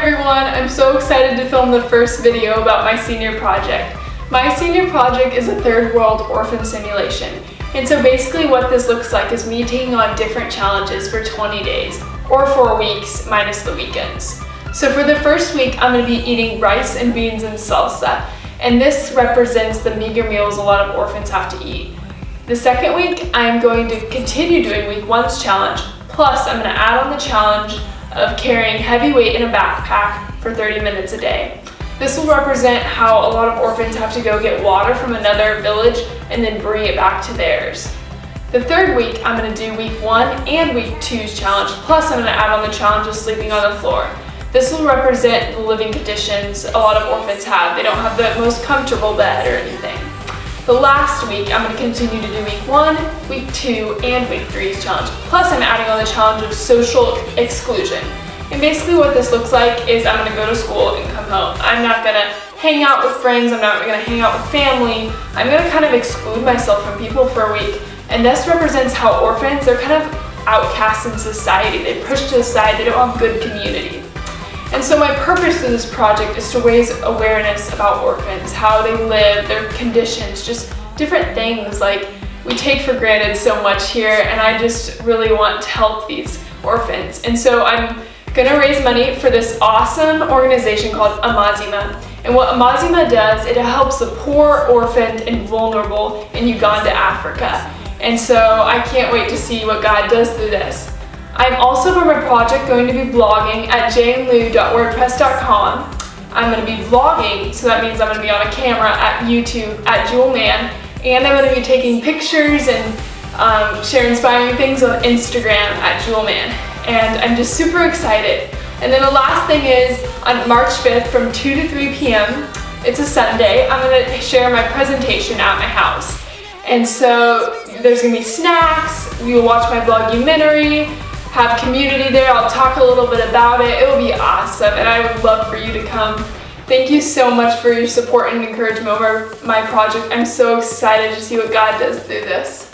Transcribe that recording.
everyone, I'm so excited to film the first video about my senior project. My senior project is a third world orphan simulation. And so basically what this looks like is me taking on different challenges for 20 days, or 4 weeks minus the weekends. So for the first week, I'm going to be eating rice and beans and salsa, and this represents the meager meals a lot of orphans have to eat. The second week, I'm going to continue doing week one's challenge, plus I'm going to add on the challenge of carrying heavy weight in a backpack for 30 minutes a day. This will represent how a lot of orphans have to go get water from another village and then bring it back to theirs. The third week, I'm going to do week one and week two's challenge, plus I'm going to add on the challenge of sleeping on the floor. This will represent the living conditions a lot of orphans have. They don't have the most comfortable bed or anything. The last week, I'm going to continue to do week one, week two, and week three's challenge. Plus, I'm adding on the challenge of social exclusion. And basically what this looks like is I'm going to go to school and come home. I'm not going to hang out with friends. I'm not going to hang out with family. I'm going to kind of exclude myself from people for a week. And this represents how orphans, they're kind of outcasts in society. They're pushed to the side. They don't have good community. And so my purpose of this project is to raise awareness about orphans, how they live, their conditions, just different things like we take for granted so much here, and I just really want to help these orphans. And so I'm gonna raise money for this awesome organization called Amazima. And what Amazima does, it helps the poor, orphaned, and vulnerable in Uganda, Africa. And so I can't wait to see what God does through this. I'm also for my project going to be blogging at janeLu.wordpress.com. I'm going to be vlogging, so that means I'm going to be on a camera at YouTube at JewelMan, and I'm going to be taking pictures and share inspiring things on Instagram at JewelMan. And I'm just super excited. And then the last thing is on March 5th from 2 to 3 p.m., it's a Sunday, I'm going to share my presentation at my house. And so there's going to be snacks, we will watch my vlogumentary, have community there, I'll talk a little bit about it. It will be awesome, and I would love for you to come. Thank you so much for your support and encouragement over my project. I'm so excited to see what God does through this.